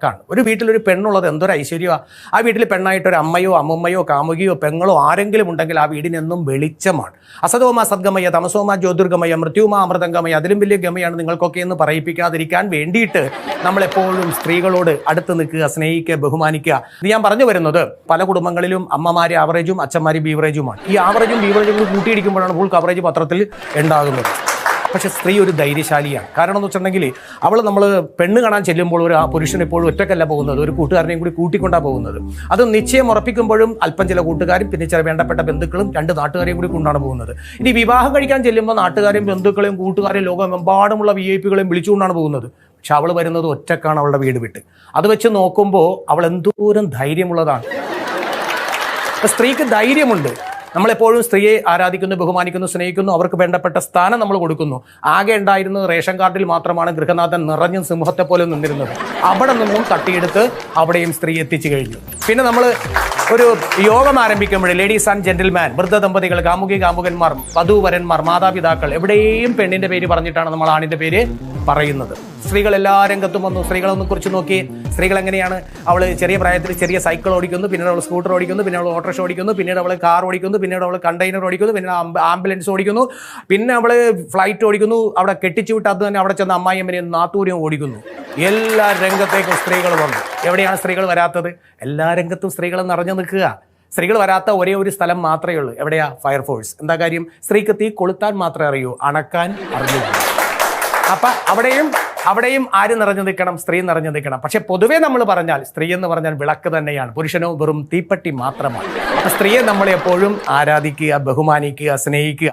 ാണ് ഒരു വീട്ടിലൊരു പെണ്ണുള്ളത് എന്തൊരു ഐശ്വര്യമാണ്. ആ വീട്ടിൽ പെണ്ണായിട്ടൊരു അമ്മയോ അമ്മുമ്മയോ കാമുകിയോ പെങ്ങളോ ആരെങ്കിലും ഉണ്ടെങ്കിൽ ആ വീടിനെന്നും വെളിച്ചമാണ്. അസതോമ സദ്ഗമയ തമസോമ ജ്യോതിർഗമയ മൃത്യുമ അമൃതംഗമയ, അതിലും വലിയ ഗമയാണ് നിങ്ങൾക്കൊക്കെ എന്ന് പറയിപ്പിക്കാതിരിക്കാൻ വേണ്ടിയിട്ട് നമ്മളെപ്പോഴും സ്ത്രീകളോട് അടുത്ത് നിൽക്കുക, സ്നേഹിക്കുക, ബഹുമാനിക്കുക. ഇത് ഞാൻ പറഞ്ഞു വരുന്നത് പല കുടുംബങ്ങളിലും അമ്മമാര് ആവറേജും അച്ഛന്മാര് ബീവറേജുമാണ്. ഈ ആവറേജും ബീവറേജും കൂട്ടിയിടിക്കുമ്പോഴാണ് ഫുൾ കവറേജ് പത്രത്തിൽ ഉണ്ടാകുന്നത്. പക്ഷെ സ്ത്രീ ഒരു ധൈര്യശാലിയാണ്. കാരണം എന്ന് വെച്ചിട്ടുണ്ടെങ്കിൽ നമ്മൾ പെണ്ണ് കാണാൻ ചെല്ലുമ്പോൾ ആ പുരുഷൻ എപ്പോഴും ഒറ്റക്കല്ല പോകുന്നത്, ഒരു കൂട്ടുകാരനെയും കൂടി കൂട്ടിക്കൊണ്ടാണ് പോകുന്നത്. അത് നിശ്ചയം ഉറപ്പിക്കുമ്പോഴും അല്പം ചില കൂട്ടുകാരും പിന്നെ ചില വേണ്ടപ്പെട്ട ബന്ധുക്കളും 2 നാട്ടുകാരെയും കൂടി കൊണ്ടാണ് പോകുന്നത്. ഇനി വിവാഹം കഴിക്കാൻ ചെല്ലുമ്പോൾ നാട്ടുകാരെയും ബന്ധുക്കളെയും കൂട്ടുകാരെയും ലോകമെമ്പാടുമുള്ള VIP-കളെയും വിളിച്ചുകൊണ്ടാണ് പോകുന്നത്. പക്ഷെ അവൾ വരുന്നത് ഒറ്റക്കാണ് അവളുടെ വീട് വിട്ട്. അത് വെച്ച് നോക്കുമ്പോൾ അവൾ എന്തോരം ധൈര്യമുള്ളതാണ്. സ്ത്രീക്ക് ധൈര്യമുണ്ട്. നമ്മളെപ്പോഴും സ്ത്രീയെ ആരാധിക്കുന്നു, ബഹുമാനിക്കുന്നു, സ്നേഹിക്കുന്നു, അവർക്ക് വേണ്ടപ്പെട്ട സ്ഥാനം നമ്മൾ കൊടുക്കുന്നു. ആകെ ഉണ്ടായിരുന്നത് റേഷൻ കാർഡിൽ മാത്രമാണ് ഗൃഹനാഥൻ നിറഞ്ഞും സിംഹത്തെ പോലെ നിന്നിരുന്നത്. അവിടെ നിന്നും തട്ടിയെടുത്ത് അവിടെയും സ്ത്രീ എത്തിച്ചു കഴിഞ്ഞു. പിന്നെ നമ്മൾ ഒരു യോഗം ആരംഭിക്കുമ്പോൾ ലേഡീസ് ആൻഡ് ജെന്റിൽമാൻ, വൃദ്ധ ദമ്പതികൾ, കാമുകി കാമുകന്മാർ, വധൂവരന്മാർ, മാതാപിതാക്കൾ, എവിടെയും പെണ്ണിന്റെ പേര് പറഞ്ഞിട്ടാണ് നമ്മൾ ആണിന്റെ പേര് പറയുന്നത്. സ്ത്രീകൾ എല്ലാ രംഗത്തും വന്നു. സ്ത്രീകളൊന്ന് കുറിച്ച് നോക്കി. സ്ത്രീകൾ എങ്ങനെയാണ്? അവൾ ചെറിയ പ്രായത്തിൽ ചെറിയ സൈക്കിൾ ഓടിക്കുന്നു, പിന്നീട് അവൾ സ്കൂട്ടർ ഓടിക്കുന്നു, പിന്നെ അവൾ ഓട്ടോറിക്ഷ ഓടിക്കുന്നു, പിന്നീട് അവൾ കാർ ഓടിക്കുന്നു, പിന്നീട് അവൾ കണ്ടെയ്നർ ഓടിക്കുന്നു, പിന്നെ ആംബുലൻസ് ഓടിക്കുന്നു, പിന്നെ അവൾ ഫ്ലൈറ്റ് ഓടിക്കുന്നു. അവിടെ കെട്ടിച്ചു വിട്ട് അത് തന്നെ അവിടെ ചെന്ന് അമ്മായിയമ്മനെയും നാത്തൂരെയും ഓടിക്കുന്നു. എല്ലാ രംഗത്തേക്കും സ്ത്രീകൾ വന്നു. എവിടെയാണ് സ്ത്രീകൾ വരാത്തത്? എല്ലാ രംഗത്തും സ്ത്രീകൾ നിറഞ്ഞു നിൽക്കുക. സ്ത്രീകൾ വരാത്ത ഒരേ ഒരു സ്ഥലം മാത്രമേ ഉള്ളൂ. എവിടെയാ? ഫയർഫോഴ്സ്. എന്താ കാര്യം? സ്ത്രീക്ക് തീ കൊളുത്താൻ മാത്രമേ അറിയൂ, അണക്കാൻ അറിയില്ല. അപ്പം അവിടെയും ആര് നിറഞ്ഞു നിൽക്കണം? സ്ത്രീ നിറഞ്ഞു നിൽക്കണം. പക്ഷെ പൊതുവേ നമ്മൾ പറഞ്ഞാൽ സ്ത്രീ എന്ന് പറഞ്ഞാൽ വിളക്ക് തന്നെയാണ്, പുരുഷനോ വെറും തീപ്പെട്ടി മാത്രമാണ്. അപ്പം സ്ത്രീയെ നമ്മൾ എപ്പോഴും ആരാധിക്കുക, ബഹുമാനിക്കുക, സ്നേഹിക്കുക.